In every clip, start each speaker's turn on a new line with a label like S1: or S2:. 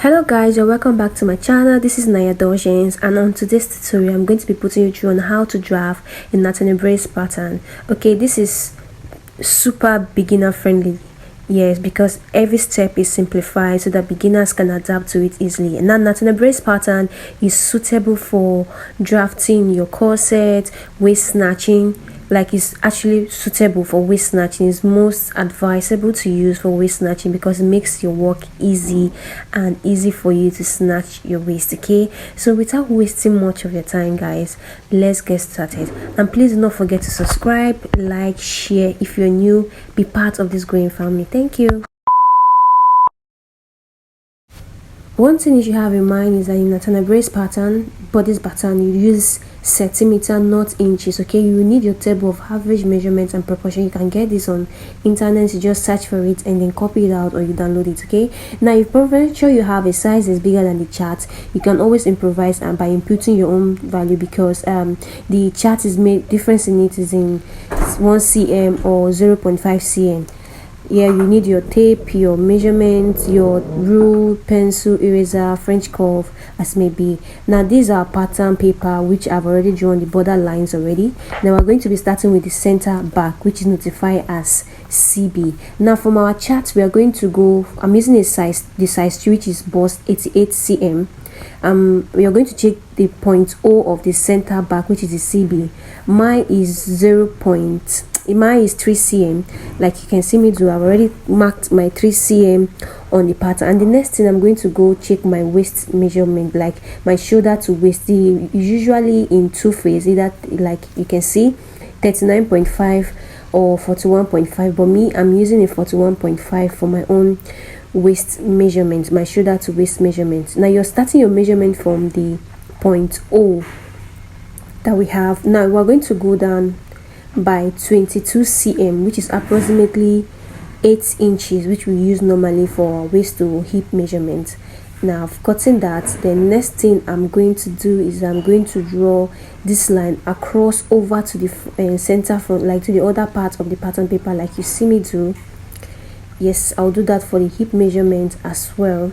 S1: Hello guys, you're welcome back to my channel. This is Natalie, and on today's tutorial I'm going to be putting you through on how to draft a Natalie brace pattern. Okay, this is super beginner friendly. Yes, because every step is simplified so that beginners can adapt to it easily. And now Natalie brace pattern is suitable for drafting your corset, waist snatching. Like, it's actually suitable for waist snatching. It's most advisable to use for waist snatching because it makes your work easy and easy for you to snatch your waist. Okay, so without wasting much of your time guys, let's get started. And please do not forget to subscribe, like, share. If you're new, be part of this growing family. Thank you. One thing you should have in mind is that in Natalie brace pattern, bodice pattern, you use centimeter, not inches. Okay, you need your table of average measurements and proportion. You can get this on internet. You just search for it and then copy it out, or you download it. Okay, now if you're sure you have a size that's bigger than the chart, you can always improvise and by inputting your own value, because the chart is made, difference in it is in 1 cm or 0.5 cm. Yeah, you need your tape, your measurements, your rule, pencil, eraser, French curve, as may be. Now these are pattern paper which I've already drawn the border lines already. Now we're going to be starting with the center back, which is notified as CB. Now from our chart, we are going to go, I'm using the size 3, which is bust 88 cm. We are going to check the point O of the center back, which is the CB. Mine is 3 cm. Like you can see me do, I've already marked my 3 cm on the pattern. And the next thing, I'm going to go check my waist measurement, like my shoulder to waist. The usually in two phases, either like you can see 39.5 or 41.5, but me, I'm using a 41.5 for my own waist measurement, my shoulder to waist measurement. Now you're starting your measurement from the point O that we have. Now we're going to go down by 22 cm, which is approximately 8 inches, which we use normally for waist to hip measurement. Now I've gotten that. The next thing I'm going to do is I'm going to draw this line across over to the center front, like to the other part of the pattern paper, like you see me do. Yes, I'll do that for the hip measurement as well.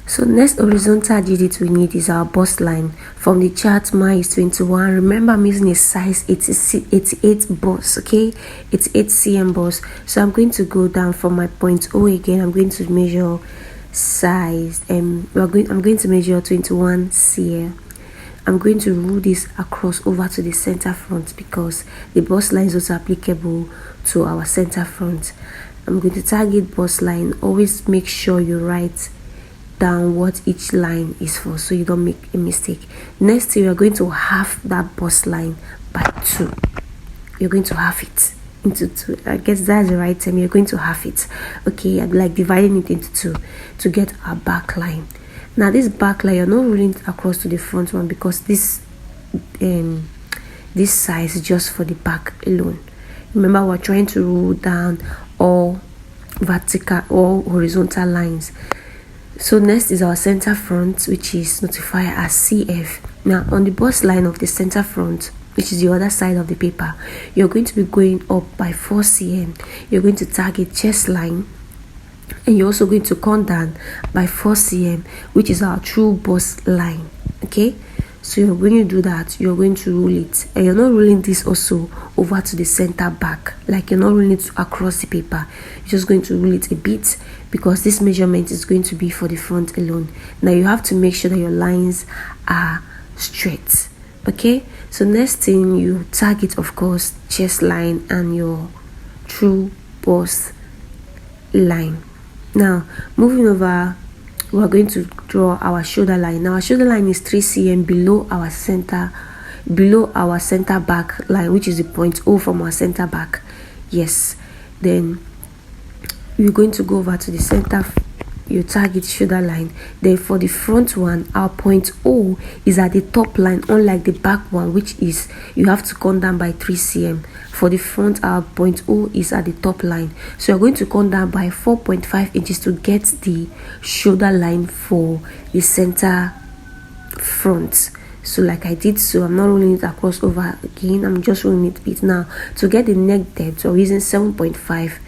S1: So next horizontal digit we need is our bust line. From the chart, mine is 21. Remember, I'm using a size 88 bust. Okay, it's 8 cm bust. So I'm going to go down from my point O again. I'm going to measure size, and I'm going to measure 21 cm. I'm going to rule this across over to the center front because the bust line is also applicable to our center front. I'm going to target bust line. Always make sure you write down what each line is for so you don't make a mistake. Next thing, you're going to half that bust line by 2. You're going to half it into 2. I guess that's the right term. You're going to half it. Okay, I'm like dividing it into 2 to get our back line. Now this back line, you're not rolling it across to the front one because this size is just for the back alone. Remember, we're trying to roll down all vertical or horizontal lines. So next is our center front, which is notified as CF. Now on the bust line of the center front, which is the other side of the paper, you're going to be going up by 4 cm. You're going to target chest line, and you're also going to come down by 4 cm, which is our true bust line. Okay, so when you do that, you're going to roll it, and you're not rolling this also over to the center back, like you're not rolling it across the paper. You're just going to roll it a bit because this measurement is going to be for the front alone. Now you have to make sure that your lines are straight. Okay, so next thing, you target, of course, chest line and your true bust line. Now moving over, we're going to draw our shoulder line. Now our shoulder line is 3 cm below our center back line, which is the point O from our center back. Yes, then we're going to go over to the center, you target shoulder line. Then for the front one, our point O is at the top line, unlike the back one, which is you have to come down by 3 cm. For the front, our point O is at the top line, so you're going to come down by 4.5 inches to get the shoulder line for the center front. So like I did, so I'm not rolling it across over again, I'm just rolling it a bit. Now to get the neck depth, we're using 7.5.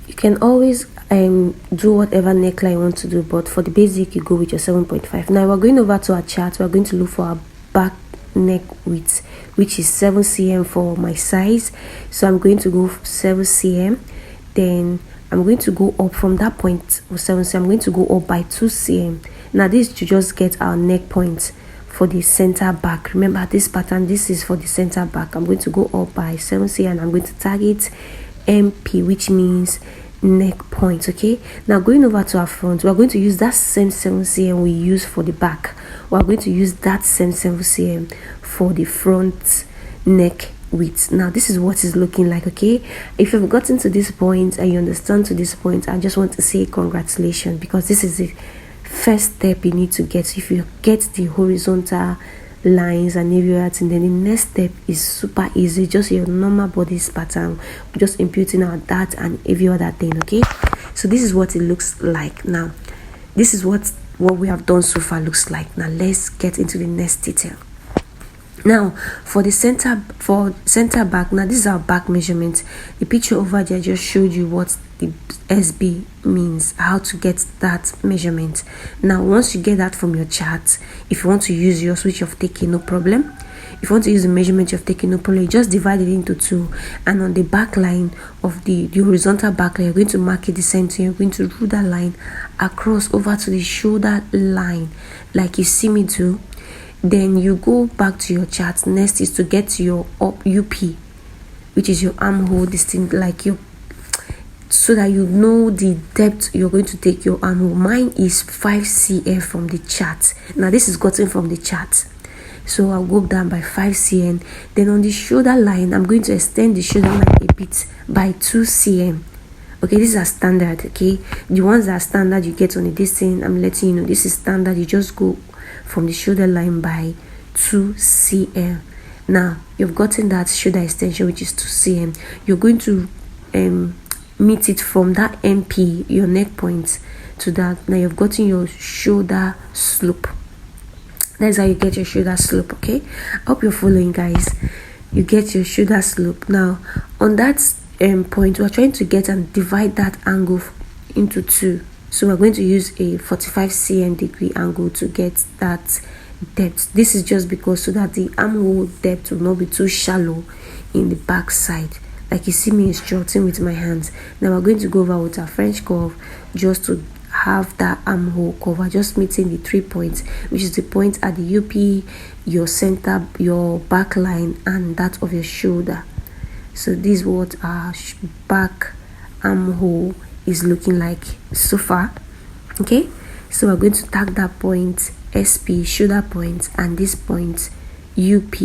S1: You can always do whatever neckline you want to do, but for the basic you go with your 7.5. Now we're going over to our chart. We're going to look for our back neck width, which is 7 cm for my size. So I'm going to go 7 cm, then I'm going to go up from that point of 7 cm. I'm going to go up by 2 cm. Now this is to just get our neck point for the center back. Remember this pattern, this is for the center back. I'm going to go up by 7 cm and I'm going to target MP, which means neck point. Okay, now going over to our front, we're going to use that same 7 cm we use for the back. We're going to use that same 7 cm for the front neck width. Now this is what it's looking like. Okay, if you've gotten to this point and you understand to this point, I just want to say congratulations, because this is the first step you need to get. If you get the horizontal lines and everything, then the next step is super easy, just your normal bodice pattern, just imputing out that and every other thing. Okay, so this is what it looks like. Now this is what we have done so far looks like. Now let's get into the next detail. Now for the center back, now this is our back measurement. The picture over there just showed you what the SB means, how to get that measurement. Now once you get that from your chart, if you want to use yours which you've taken, no problem. If you want to use the measurement you've taken, no problem. You just divide it into 2, and on the back line of the horizontal back line, you're going to mark it the same thing. You're going to rule that line across over to the shoulder line like you see me do. Then you go back to your chart. Next is to get your UP, which is your armhole, this thing like your, so that you know the depth you're going to take your armhole. Mine is 5 cm from the chart. Now this is gotten from the chart, so I'll go down by 5 cm. Then on the shoulder line, I'm going to extend the shoulder line a bit by 2 cm. Okay, these are standard. Okay, the ones that are standard you get on the distance, I'm letting you know this is standard. You just go from the shoulder line by 2 cm. Now you've gotten that shoulder extension, which is 2 cm. You're going to meet it from that MP, your neck point, to that. Now you've gotten your shoulder slope. That's how you get your shoulder slope. Okay, I hope you're following, guys. You get your shoulder slope. Now on that point, we're trying to get and divide that angle into 2. So we're going to use a 45 cm degree angle to get that depth. This is just because so that the armhole depth will not be too shallow in the back side, like you see me instructing with my hands. Now we're going to go over with our French curve just to have that armhole cover, just meeting the 3 points, which is the point at the UP, your center, your back line, and that of your shoulder. So this is what our back armhole is looking like so far. Okay, so we're going to tag that point SP, shoulder point, and this point UP.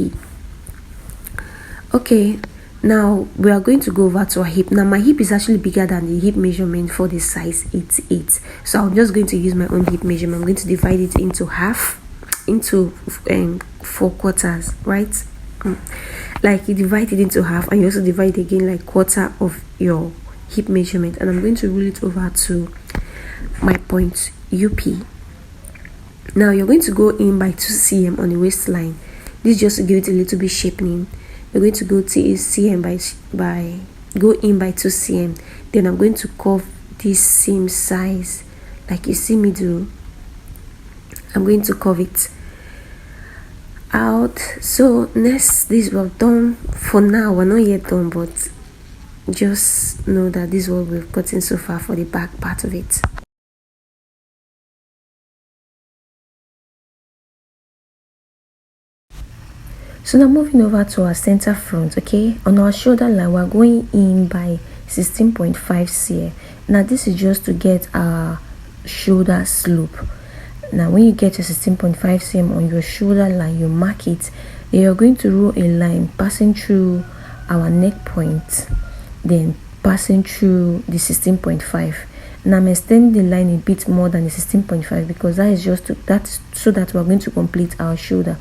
S1: Okay, now we are going to go over to our hip. Now my hip is actually bigger than the hip measurement for the size 88, so I'm just going to use my own hip measurement. I'm going to divide it into half, into 4 quarters, right? Like you divide it into half, and you also divide it again like quarter of your hip measurement, and I'm going to rule it over to my point UP. Now you're going to go in by 2 cm on the waistline. This is just to give it a little bit shaping. You're going to go to cm go in by 2 cm. Then I'm going to curve this same size like you see me do. I'm going to curve it out. So next, this we've done for now. We're not yet done, but just know that this is what we've gotten so far for the back part of it. So now moving over to our center front. Okay, on our shoulder line, we're going in by 16.5 cm. Now this is just to get our shoulder slope. Now when you get your 16.5 cm on your shoulder line, you mark it. Then you're going to roll a line passing through our neck point, then passing through the 16.5. Now I'm extending the line a bit more than the 16.5 because that is just so that we're going to complete our shoulder.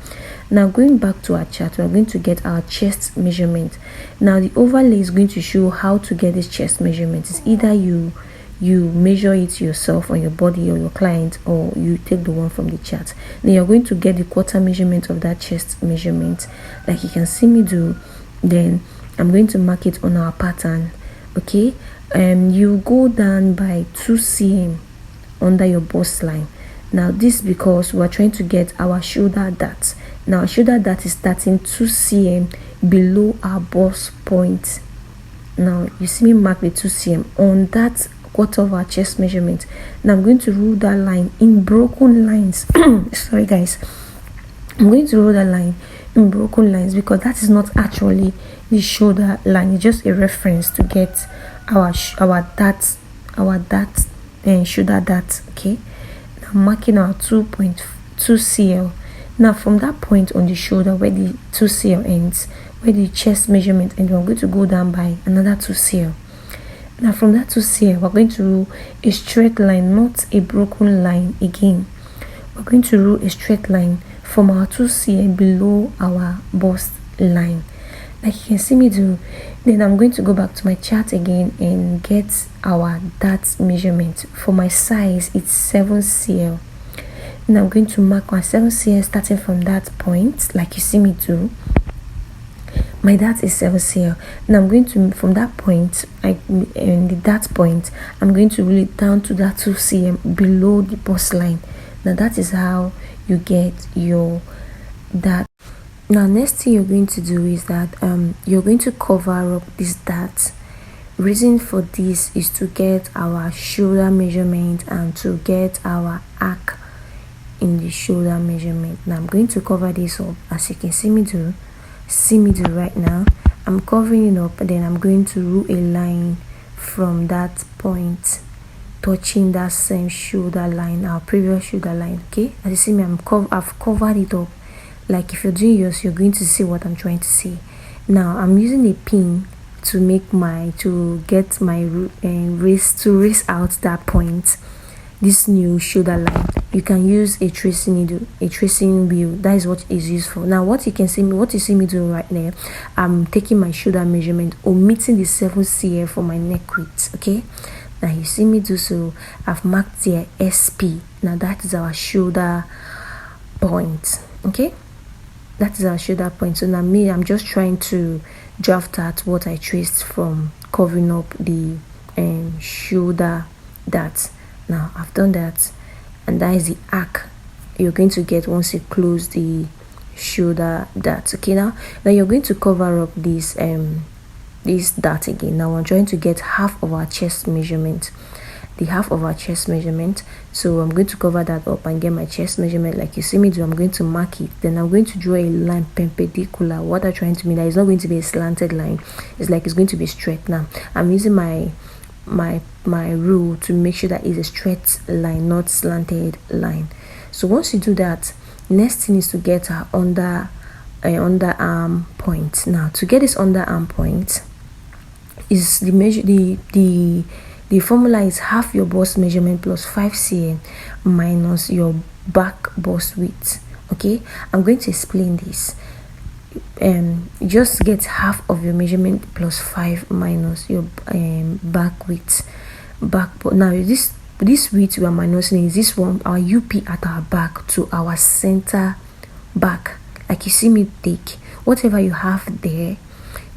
S1: Now going back to our chart, we're going to get our chest measurement. Now the overlay is going to show how to get this chest measurement. It's either you you measure it yourself on your body or your client, or you take the one from the chart. Then you're going to get the quarter measurement of that chest measurement, like you can see me do. Then I'm going to mark it on our pattern. Okay, you go down by 2 cm under your bust line. Now this because we're trying to get our shoulder dart. Now our shoulder dart is starting 2 cm below our bust point. Now you see me mark the 2 cm on that quarter of our chest measurement. Now I'm going to rule that line in broken lines. Sorry guys, I'm going to rule that line in broken lines because that is not actually the shoulder line. It's just a reference to get our dart and shoulder dart. Okay, now marking our 2.2 cl. Now from that point on the shoulder where the 2 cl ends, where the chest measurement ends, we're going to go down by another 2 cl. Now from that 2 cl, we're going to rule a straight line, not a broken line again. We're going to rule a straight line from our 2 cl below our bust line, like you can see me do. Then I'm going to go back to my chart again and get our dart measurement. For my size, it's 7 cl. Now I'm going to mark our 7 cl starting from that point, like you see me do. My dart is 7 cl. Now I'm going to, from that point, the dart point, I'm going to rule it down to that 2 cm below the bust line. Now that is how you get your dart. Now next thing you're going to do is that you're going to cover up this dart. Reason for this is to get our shoulder measurement and to get our arc in the shoulder measurement. Now I'm going to cover this up, as you can see me do right now. I'm covering it up, and then I'm going to rule a line from that point touching that same shoulder line, our previous shoulder line. Okay, as you see me, I've covered it up. Like if you're doing yours, you're going to see what I'm trying to say. Now I'm using a pin to get my race out that point, this new shoulder line. You can use a tracing needle, a tracing wheel. That is what is used for. Now what you see me doing right now, I'm taking my shoulder measurement, omitting the 7 cl for my neck width. Okay, now you see me do so. I've marked there SP. Now that is our shoulder point. Okay, that is our shoulder point. So now I'm just trying to draft out what I traced from covering up the shoulder dart. Now I've done that, and that is the arc you're going to get once you close the shoulder dart. Okay, now you're going to cover up this dart again. Now I'm trying to get half of our chest measurement, so I'm going to cover that up and get my chest measurement, like you see me do. I'm going to mark it, then I'm going to draw a line perpendicular. What I'm trying to mean that it's not going to be a slanted line, it's like it's going to be straight. Now I'm using my rule to make sure that it's a straight line, not slanted line. So once you do that, next thing is to get our underarm point. Now to get this underarm point is the formula is half your bust measurement plus 5 cm minus your back bust width. Okay, I'm going to explain this. Just get half of your measurement plus 5 minus your back width. Now this width we are minusing is this one, our UP at our back to our center back. Like you see me take whatever you have there,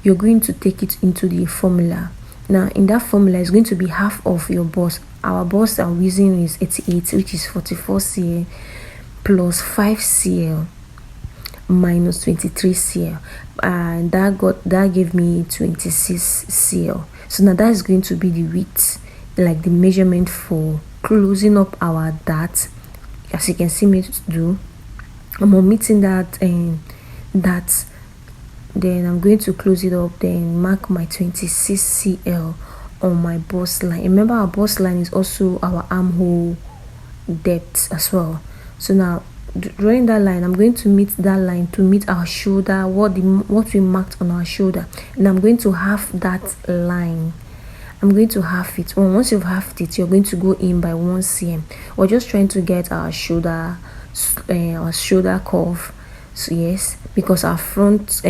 S1: you're going to take it into the formula. Now in that formula is going to be half of your bust. Our bust I'm using is 88, which is 44 cl plus 5 cl minus 23 cl, and that gave me 26 cl. So now that is going to be the width, like the measurement for closing up our dart. As you can see me do, I'm omitting that and that. Then I'm going to close it up, then mark my 26 cl on my bust line. Remember our bust line is also our armhole depth as well. So now drawing that line, I'm going to meet that line to meet our shoulder, what we marked on our shoulder, and I'm going to half that line. I'm going to half it. Once you've halved it, you're going to go in by 1 cm. We're just trying to get our shoulder curve. So yes, because our front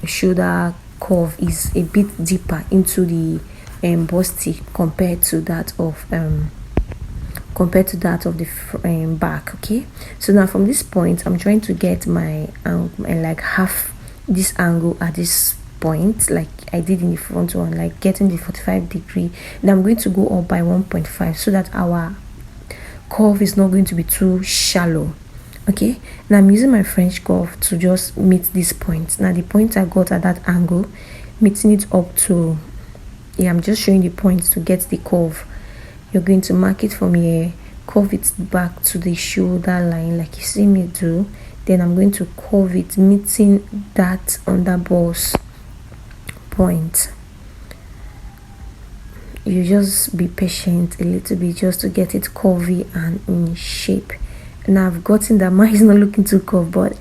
S1: shoulder curve is a bit deeper into the busty compared to that of the back. Okay, so now from this point I'm trying to get my like half this angle at this point, like I did in the front one, like getting the 45-degree. Then I'm going to go up by 1.5 so that our curve is not going to be too shallow. Okay, now I'm using my French curve to just meet this point. Now the point I got at that angle, meeting it up to, yeah, I'm just showing the point to get the curve. You're going to mark it from here, curve it back to the shoulder line like you see me do. Then I'm going to curve it, meeting that underboss point. You just be patient a little bit just to get it curvy and in shape. Now I've gotten that mine is not looking too curved, but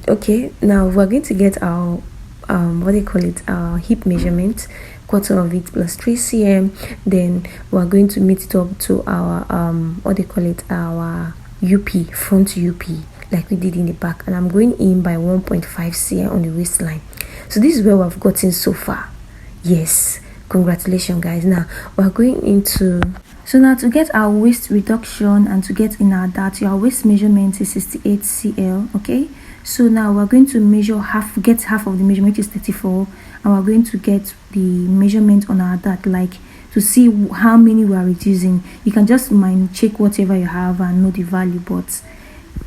S1: okay, now we're going to get our what do you call it, our hip measurement, quarter of it plus 3 cm. Then we're going to meet it up to our what do you call it, our UP, front UP, like we did in the back, and I'm going in by 1.5 cm on the waistline. So this is where we've gotten so far. Yes, congratulations guys. Now we're going into, so now to get our waist reduction and to get in our dart, your waist measurement is 68 cl. Okay, so now we're going to measure half, get half of the measurement, which is 34, and we're going to get the measurement on our dart, like to see how many we are reducing. You can just mind check whatever you have and know the value, but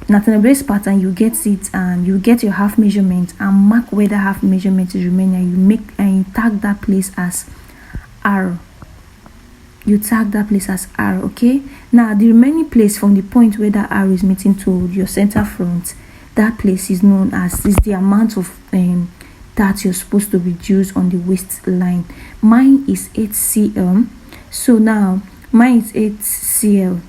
S1: Natalie brace pattern, you get it and you get your half measurement and mark where the half measurement is remaining, and you make and you tag that place as R. You tag that place as R. Okay, now the remaining place from the point where that R is meeting to your center front, that place is known as, is the amount of that you're supposed to reduce on the waistline. Mine is 8 cm, so now mine is 8 cl.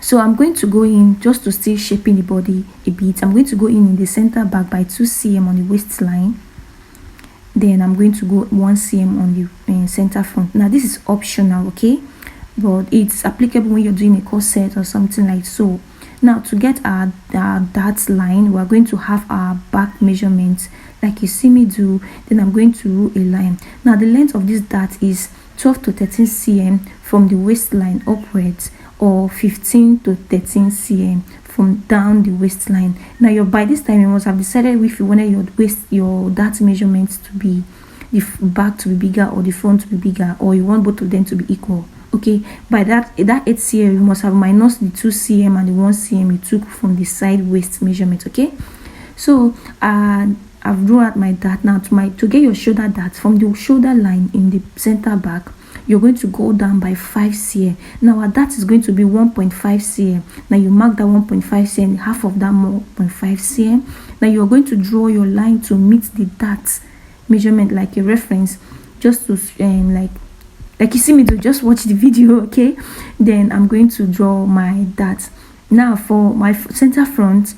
S1: So I'm going to go in just to still shaping the body a bit. I'm going to go in the center back by 2 cm on the waistline. Then I'm going to go 1 cm on the center front. Now this is optional, okay, but it's applicable when you're doing a corset or something like so. Now to get our dart line, we're going to have our back measurement like you see me do. Then I'm going to rule a line. Now the length of this dart is 12 to 13 cm from the waistline upwards, or 15 to 13 cm from down the waistline. Now by this time you must have decided if you wanted your dart measurements to be, the back to be bigger or the front to be bigger, or you want both of them to be equal. Okay, by that 8 cm you must have minus the 2 cm and the 1 cm you took from the side waist measurement. Okay, so I've drawn out my dart. Now to get your shoulder dart from the shoulder line in the center back, you're going to go down by 5 cm. Now our dart is going to be 1.5 cm. Now you mark that 1.5 cm, half of that 1.5 cm. Now you're going to draw your line to meet the dart measurement like a reference, just to like you see me do. Just watch the video, okay? Then I'm going to draw my dart. Now for my center front,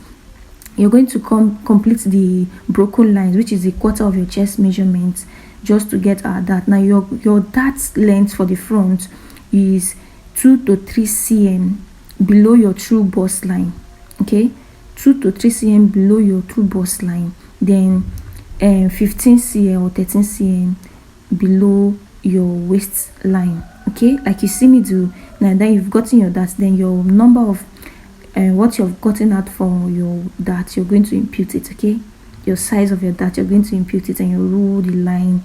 S1: you're going to complete the broken lines, which is a quarter of your chest measurement, just to get our dart. Now your dart length for the front is 2 to 3 cm below your true bust line. Okay, 2 to 3 cm below your true bust line. Then 15 cm or 13 cm below your waistline. Okay, like you see me do. Now then you've gotten your dart, then your number of what you've gotten out for your dart, you're going to impute it. Okay, your size of your dart, you're going to impute it, and you rule the line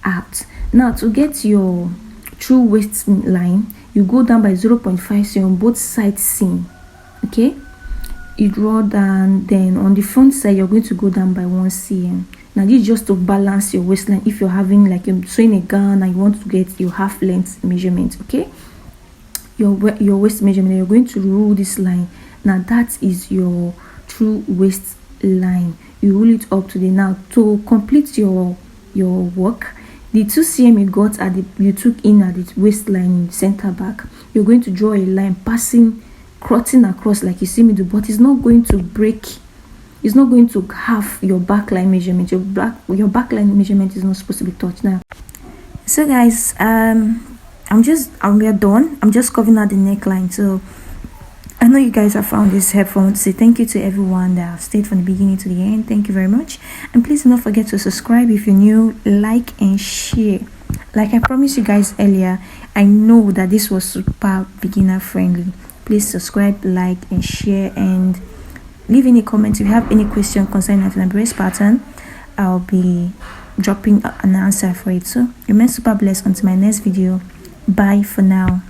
S1: out. Now to get your true waistline, you go down by 0.5 cm on both sides seam. Okay, you draw down, then on the front side you're going to go down by 1 cm. Now this is just to balance your waistline if you're having, like, you're sewing a gown and you want to get your half length measurement. Okay, your waist measurement, you're going to rule this line. Now that is your true waistline. You rule it up to the, now to complete your work, the 2 cm you got at you took in at the waistline in the center back, you're going to draw a line crossing across like you see me do, but it's not going to break, it's not going to have your back line measurement. Your back line measurement is not supposed to be touched. Now so guys, we are done. I'm just covering out the neckline. So
S2: I know you guys have found this helpful. I want to say thank you to everyone that have stayed from the beginning to the end. Thank you very much. And please do not forget to subscribe if you're new, like and share. Like I promised you guys earlier, I know that this was super beginner friendly. Please subscribe, like and share, and leave any comments if you have any question concerning the brace pattern. I'll be dropping an answer for it. So remain super blessed until my next video. Bye for now.